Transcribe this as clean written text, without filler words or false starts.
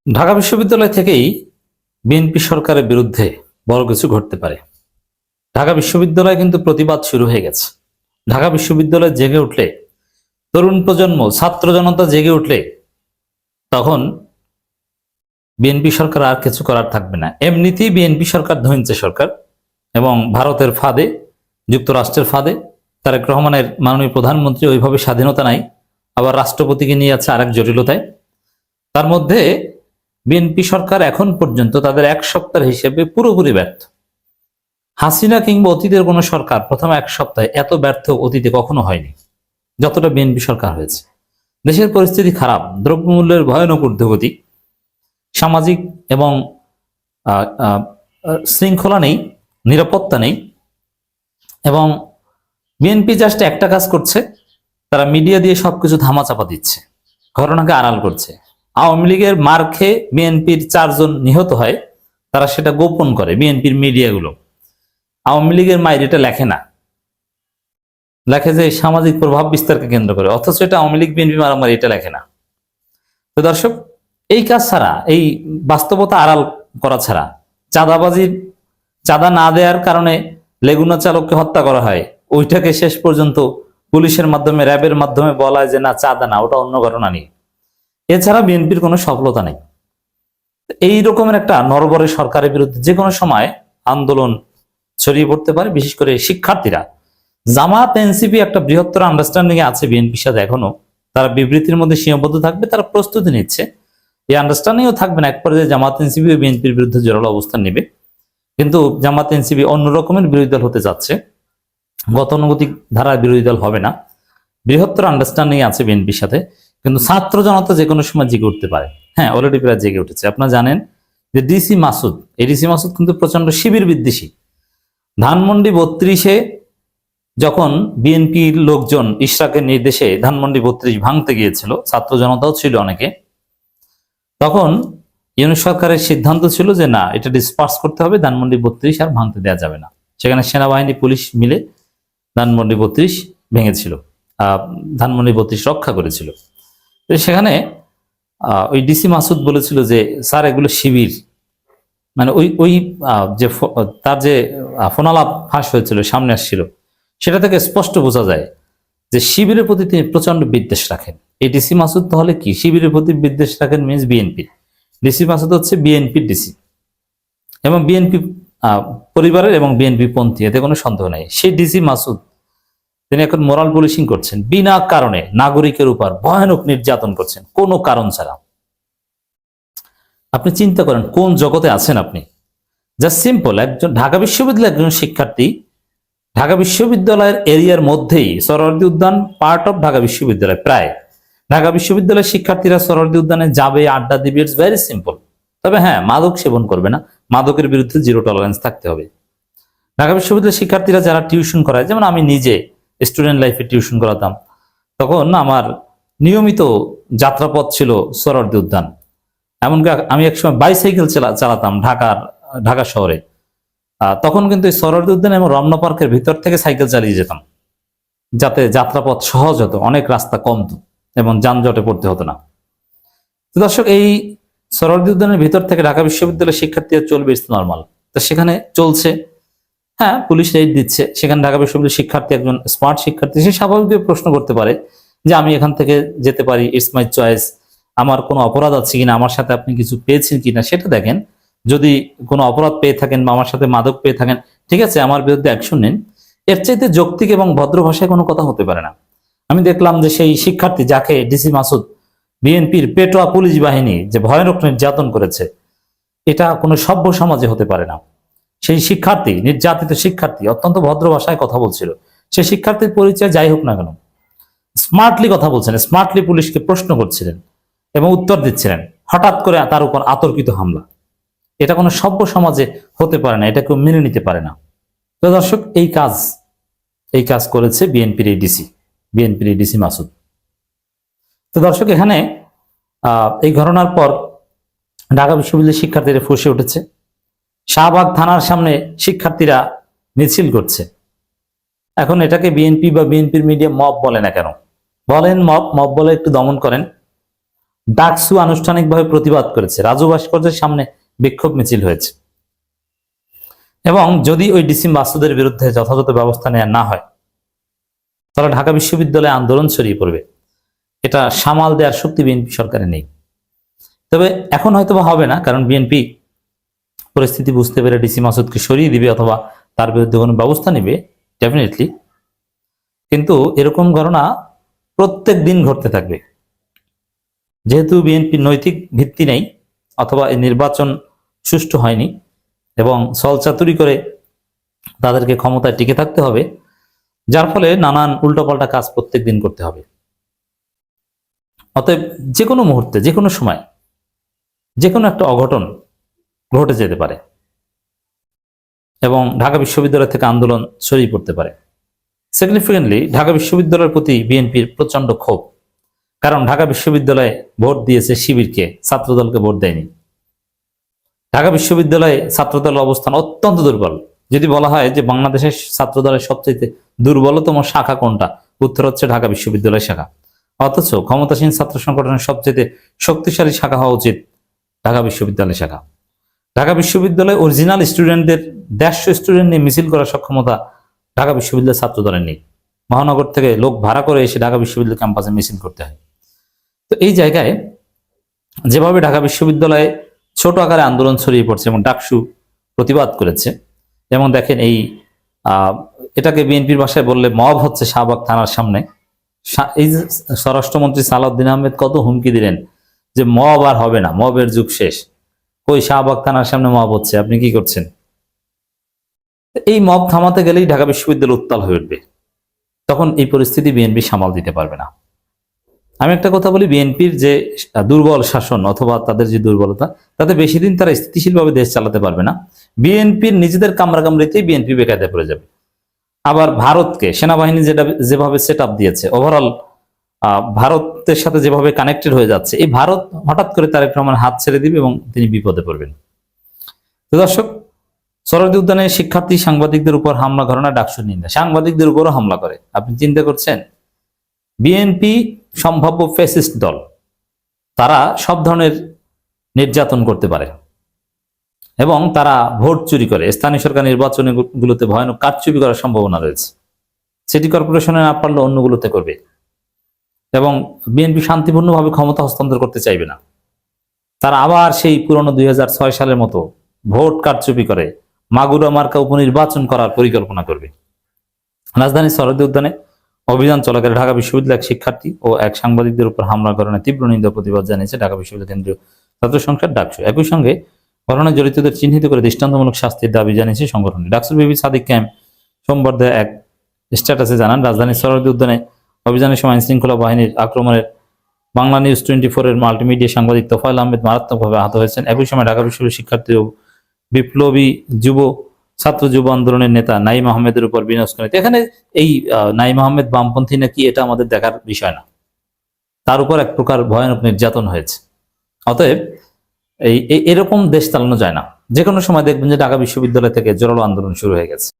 ঢাকা বিশ্ববিদ্যালয় থেকেই বিএনপি সরকারের বিরুদ্ধে বড় কিছু ঘটতে পারে। ঢাকা বিশ্ববিদ্যালয়ে কিন্তু প্রতিবাদ শুরু হয়ে গেছে। ঢাকা বিশ্ববিদ্যালয় জেগে উঠলে, তরুণ প্রজন্ম, ছাত্র জনতা জেগে উঠলে তখন বিএনপি সরকার আর কিছু করার থাকবে না। এমনিতেই বিএনপি সরকার ধৈর্য সরকার এবং ভারতের ফাঁদে, যুক্তরাষ্ট্রের ফাঁদে। তারেক রহমানের মাননীয় প্রধানমন্ত্রী ওইভাবে স্বাধীনতা নাই, আবার রাষ্ট্রপতিকে নিয়ে আছে আরেক জটিলতায়। তার মধ্যে বিএনপি সরকার এখন পর্যন্ত তাদের এক সপ্তাহের হিসেবে পুরোপুরি ব্যর্থ। হাসিনা কিংবা অতীতের কোন সরকার প্রথম এক সপ্তাহে এত ব্যর্থ অতীতে কখনো হয়নি যতটা বিএনপি সরকার হয়েছে। দেশের পরিস্থিতি খারাপ, দ্রব্যমূল্যের ভয়ানক ঊর্ধ্বগতি, সামাজিক এবং শৃঙ্খলা নেই, নিরাপত্তা নেই। এবং বিএনপি জাস্ট একটা কাজ করছে, তারা মিডিয়া দিয়ে সবকিছু ধামাচাপা দিচ্ছে, ঘটনাকে আড়াল করছে। আওয়ামী লীগের মার খেয়ে বিএনপির 4 জন নিহত হয়, তারা সেটা গোপন করে বিএনপির মিডিয়াগুলো। আওয়ামী লীগের মায়ের এটা লেখে না, লেখে যে সামাজিক প্রভাব বিস্তারকে কেন্দ্র করে, অথচ এটা আওয়ামী লীগ বিএনপি মারামারি, এটা লেখে না। তো দর্শক, এই কাজ ছাড়া, এই বাস্তবতা আড়াল করা ছাড়া, চাঁদা না দেওয়ার কারণে লেগুনা চালককে হত্যা করা হয়, ওইটাকে শেষ পর্যন্ত পুলিশের মাধ্যমে, র্যাবের মাধ্যমে বলা হয় যে না, চাঁদা না, ওটা অন্য ঘটনা নেই। এছাড়া বিএনপির কোনো সফলতা নেই। এই রকমের একটা নরবরে সরকারের বিরুদ্ধে যে কোনো সময় আন্দোলন ছড়িয়ে পড়তে পারে। বিশেষ করে শিক্ষার্থীরা, জামাত এনসিপি একটা বৃহত্তর আন্ডারস্ট্যান্ডিং এ আছে বিএনপির সাথে, এখনো তারা বিবৃতির মধ্যে সীমাবদ্ধ থাকবে, তারা প্রস্তুতি নিচ্ছে। এই আন্ডারস্ট্যান্ডিংও থাকবে না, এক পর্যায়ে জামাত এনসিপি ও বিএনপির বিরুদ্ধে জোরালো অবস্থান নেবে। কিন্তু জামাত এনসিপি অন্য রকমের বিরোধী দল হতে যাচ্ছে, গতানুগতিক ধারার বিরোধী দল হবে না। বৃহত্তর আন্ডারস্ট্যান্ডিং আছে বিএনপির সাথে। কিন্তু ছাত্র জনতা যে কোনো সময় জেগে উঠতে পারে। হ্যাঁ, অলরেডি প্রায় জেগে উঠেছে। আপনারা জানেন যে ডিসি মাসুদ, এই ডিসি মাসুদ কিন্তু প্রচন্ড শিবির বিদ্বেষী। ধানমন্ডি 32-এ যখন বিএনপির লোকজন ইশরাকের নির্দেশে ধানমন্ডি 32 ভাঙতে গিয়েছিল, ছাত্র জনতাও ছিল অনেকে, তখন ইউনিট সরকারের সিদ্ধান্ত ছিল যে না, এটা ডিসপার্স করতে হবে, ধানমন্ডি 32 আর ভাঙতে দেওয়া যাবে না। সেখানে সেনাবাহিনী, পুলিশ মিলে ধানমন্ডি 32 ভেঙেছিল, ধানমন্ডি 32 রক্ষা করেছিল। সেখানে ওই ডিসি মাসুদ বলেছিল যে স্যার, এগুলো শিবির। মানে ওই যে তার যে ফোনালাপ ফাঁস হয়েছিল, সামনে আসছিল, সেটা থেকে স্পষ্ট বোঝা যায় যে শিবিরের প্রতি তিনি প্রচন্ড বিদ্বেষ রাখেন। এই ডিসি মাসুদ তাহলে কি শিবিরের প্রতি বিদ্বেষ রাখেন? Means BNP. ডিসি মাসুদ হচ্ছে বিএনপির ডিসি এবং বিএনপি পরিবারের এবং বিএনপি পন্থী, এতে কোনো সন্দেহ নাই। সেই ডিসি মাসুদ তিনি এখন মোরাল পুলিশিং করছেন, বিনা কারণে নাগরিকের উপর ভয়ানক নির্যাতন করছেন কোনো কারণ ছাড়া। আপনি চিন্তা করেন কোন জগতে আছেন আপনি। জাস্ট সিম্পল, একজন ঢাকা বিশ্ববিদ্যালয়ের একজন শিক্ষার্থী, ঢাকা বিশ্ববিদ্যালয়ের এরিয়ার মধ্যেই সোহরাওয়ার্দী উদ্যান পার্ট অফ ঢাকা বিশ্ববিদ্যালয়, প্রায় ঢাকা বিশ্ববিদ্যালয়ের শিক্ষার্থীরা সোহরাওয়ার্দী উদ্যানে যাবে, আড্ডা দিবে, ইটস ভেরি সিম্পল। তবে হ্যাঁ, মাদক সেবন করবে না, মাদকের বিরুদ্ধে জিরো টলারেন্স থাকতে হবে। ঢাকা বিশ্ববিদ্যালয়ের শিক্ষার্থীরা যারা টিউশন করায়, যেমন আমি নিজে স্টুডেন্ট লাইফে টিউশন করাতাম, তখন আমার নিয়মিত যাত্রাপথ ছিল সোহরাওয়ার্দী উদ্যান। এমনকি আমি একসময় বাইসাইকেল চালাতাম ঢাকা শহরে। তখন কিন্তু এই সোহরাওয়ার্দী উদ্যান এবং রমনা পার্কের ভিতর থেকে সাইকেল চালিয়ে যেতাম, যাতে যাত্রাপথ সহজ হতো, অনেক রাস্তা কমতো এবং যানজটে পড়তে হতো না। তো দর্শক, এই সোহরাওয়ার্দী উদ্যানের ভিতর থেকে ঢাকা বিশ্ববিদ্যালয়ের শিক্ষার্থীরা চলবে, ইটস নর্মাল। তো সেখানে চলছে, হ্যাঁ, পুলিশ রেড দিচ্ছে। সেখানে ঢাকা বিশ্ববিদ্যালয়ের শিক্ষার্থী, একজন স্মার্ট শিক্ষার্থী, সে স্বাভাবিকভাবে প্রশ্ন করতে পারে যে আমি এখান থেকে যেতে পারি, ইটস মাই চয়েস, আমার কোনো অপরাধ আছে কিনা, আমার সাথে আপনি কিছু পেয়েছেন কিনা সেটা দেখেন। যদি কোনো অপরাধ পেয়ে থাকেন বা আমার সাথে মাদক পেয়ে থাকেন, ঠিক আছে, আমার বিরুদ্ধে অ্যাকশন নিন। এর চাইতে যৌক্তিক এবং ভদ্র ভাষায় কোনো কথা হতে পারে না। আমি দেখলাম যে সেই শিক্ষার্থী, যাকে ডিসি মাসুদ, বিএনপির পেটোয়া পুলিশ বাহিনী যে ভয়ানক নির্যাতন করেছে, এটা কোনো সভ্য সমাজে হতে পারে না। সেই শিক্ষার্থী, নির্যাতিত শিক্ষার্থী, অত্যন্ত ভদ্র ভাষায় কথা বলছিল। সে শিক্ষার্থীর পরিচয় যাই হোক না কেন, স্মার্টলি কথা বলছেন, স্মার্টলি পুলিশকে প্রশ্ন করছিলেন এবং উত্তর দিচ্ছিলেন। হঠাৎ করে তার উপর আতর্কিত হামলা, এটা কোনো সভ্য সমাজে হতে পারে না, এটা কেউ মেনে নিতে পারে না। তো দর্শক, এই কাজ করেছে বিএনপির এই ডিসি মাসুদ। তো দর্শক, এখানে এই ঘটনার পর ঢাকা বিশ্ববিদ্যালয়ের শিক্ষার্থীরা ফুঁসে উঠেছে। শাহবাগ থানার সামনে শিক্ষার্থীরা মিছিল করছে। এখন এটাকে বিএনপি বা বিএনপির মিডিয়া মব বলে না কেন? বলেন মব, মব বলে একটু দমন করেন। ডাকসু আনুষ্ঠানিকভাবে প্রতিবাদ করেছে, রাজু ভাস্কর্যের সামনে বিক্ষোভ মিছিল হয়েছে। এবং যদি ওই ডিসি মাসুদের বিরুদ্ধে যথাযথ ব্যবস্থা নেওয়া না হয় তাহলে ঢাকা বিশ্ববিদ্যালয়ে আন্দোলন ছড়িয়ে পড়বে। এটা সামাল দেওয়ার শক্তি বিএনপি সরকারে নেই। তবে এখন হয়তো বা হবে না, কারণ বিএনপি পরিস্থিতি বুঝতে পেরে ডিসি মাসুদকে সরিয়ে দিবে অথবা তার বিরুদ্ধে কোনো ব্যবস্থা নেবে ডেফিনেটলি। কিন্তু এরকম ঘটনা প্রত্যেক দিন ঘটতে থাকবে, যেহেতু বিএনপির নৈতিক ভিত্তি নেই অথবা এই নির্বাচন সুষ্ঠু হয়নি এবং ছলচাতুরি করে তাদেরকে ক্ষমতায় টিকে থাকতে হবে, যার ফলে নানান উল্টোপাল্টা কাজ প্রত্যেক দিন করতে হবে। অতএব যে কোনো মুহূর্তে, যে কোনো সময়, যে কোনো একটা অঘটন ঘটে যেতে পারে এবং ঢাকা বিশ্ববিদ্যালয় থেকে আন্দোলন ছড়িয়ে পড়তে পারে। সিগনিফিকেন্টলি ঢাকা বিশ্ববিদ্যালয়ের প্রতি বিএনপির প্রচন্ড ক্ষোভ, কারণ ঢাকা বিশ্ববিদ্যালয়ে ভোট দিয়েছে শিবিরকে, ছাত্রদলকে ভোট দেয়নি। ঢাকা বিশ্ববিদ্যালয়ে ছাত্রদলের অবস্থান অত্যন্ত দুর্বল। যদি বলা হয় যে বাংলাদেশের ছাত্রদলের সবচেয়ে দুর্বলতম শাখা কোনটা, উত্তর হচ্ছে ঢাকা বিশ্ববিদ্যালয় শাখা। অথচ ক্ষমতাসীন ছাত্র সংগঠনের সবচেয়ে শক্তিশালী শাখা হওয়া উচিত ঢাকা বিশ্ববিদ্যালয় শাখা। ঢাকা বিশ্ববিদ্যালয়ে অরিজিনাল স্টুডেন্টদের 150 স্টুডেন্ট নিয়ে মিছিল করার সক্ষমতা ঢাকা বিশ্ববিদ্যালয় ছাত্র দলের নেই। মহানগর থেকে লোক ভাড়া করে এসে ঢাকা বিশ্ববিদ্যালয় ক্যাম্পাসে মিছিল করতে হয়। তো এই জায়গায় যেভাবে ঢাকা বিশ্ববিদ্যালয়ে ছোট আকারে আন্দোলন ছড়িয়ে পড়ছে এবং ডাকসু প্রতিবাদ করেছে, যেমন দেখেন এই এটাকে বিএনপির ভাষায় বললে মব হচ্ছে শাহবাগ থানার সামনে। এই যে স্বরাষ্ট্রমন্ত্রী সালাউদ্দিন আহমেদ কত হুমকি দিলেন যে মব আর হবে না, মবের যুগ শেষ। কই শাহবাগ থানার সামনে মব হচ্ছে, আপনি কি করছেন? এই মব থামাতে গেলেই ঢাকা বিশ্ববিদ্যালয় উত্তাল হয়ে উঠবে, তখন এই পরিস্থিতি বিএনপি সামাল দিতে পারবে না। আমি একটা কথা বলি, বিএনপির যে দুর্বল শাসন অথবা তাদের যে দুর্বলতা, তাতে বেশি দিন তারা স্থিতিশীলভাবে দেশ চালাতে পারবে না। বিএনপির নিজেদের কামড়াকামড়িতেই বিএনপি বেকায়দায় পড়ে যাবে। আবার ভারতকে সেনাবাহিনী যেভাবে সেট আপ দিয়েছে, ওভারঅল ভারতের সাথে যেভাবে কানেক্টেড হয়ে যাচ্ছে, এই ভারত হঠাৎ করে তারেক রহমান হাত ছেড়ে দিবে এবং তিনি বিপদে পড়বেন। তো দর্শক, সোহরাওয়ার্দী উদ্যানে শিক্ষার্থী সাংবাদিকদের উপর হামলা ঘটনা ডাকসুর নিন্দা। সাংবাদিকদের উপরও হামলা করে, আপনি চিন্তা করছেন? বিএনপি সম্ভাব্য ফ্যাসিস্ট দল, তারা সব ধরনের নির্যাতন করতে পারে এবং তারা ভোট চুরি করে। স্থানীয় সরকার নির্বাচনগুলোতে ভয়ানক কারচুপি করার সম্ভাবনা রয়েছে। সিটি কর্পোরেশনে না পারলে অন্যগুলোতে করবে এবং বিএনপি শান্তিপূর্ণভাবে ক্ষমতা হস্তান্তর করতে চাইবে না। তারা আবার সেই পুরনো 2006 সালের মতো ভোট কারচুপি করে মাগুরা মার্কা উপনির্বাচন করার পরিকল্পনা করবে। রাজধানীর সোহরাওয়ার্দী উদ্যানে অভিযান চলাকালে ঢাকা বিশ্ববিদ্যালয় এক শিক্ষার্থী ও এক সাংবাদিকদের উপর হামলার কারণে তীব্র নিন্দা প্রতিবাদ জানিয়েছে ঢাকা বিশ্ববিদ্যালয় কেন্দ্রীয় ছাত্র সংসদ ডাকসু। একই সঙ্গে ঘটনায় জড়িতদের চিহ্নিত করে দৃষ্টান্তমূলক শাস্তির দাবি জানিয়েছে সংগঠনটি। ডাকসুর বিবি সাদিক ক্যাম্প সোমবার দেয়া এক স্ট্যাটাসে জানান, রাজধানীর সোহরাওয়ার্দী উদ্যানে অভিযানের সময় আইনশৃঙ্খলা বাহিনীর আক্রমণের বাংলা নিউজ 24 এর মাল্টিমিডিয়া সাংবাদিক তোফায়েল আহমেদ মারাত্মকভাবে আহত হয়েছেন। একই সময় ঢাকা বিশ্ববিদ্যালয়ের শিক্ষার্থী ও বিপ্লবী ছাত্র যুব আন্দোলনের নেতা নাঈম আহমেদের উপর বিনস্কৃতি। এখানে এই নাঈম আহমেদ বামপন্থী নাকি এটা আমাদের দেখার বিষয় না, তার উপর এক প্রকার ভয়ানক নির্যাতন হয়েছে। অতএব এরকম দেশ চালানো যায় না। যে কোনো সময় দেখবেন যে ঢাকা বিশ্ববিদ্যালয় থেকে জোরালো আন্দোলন শুরু হয়ে গেছে।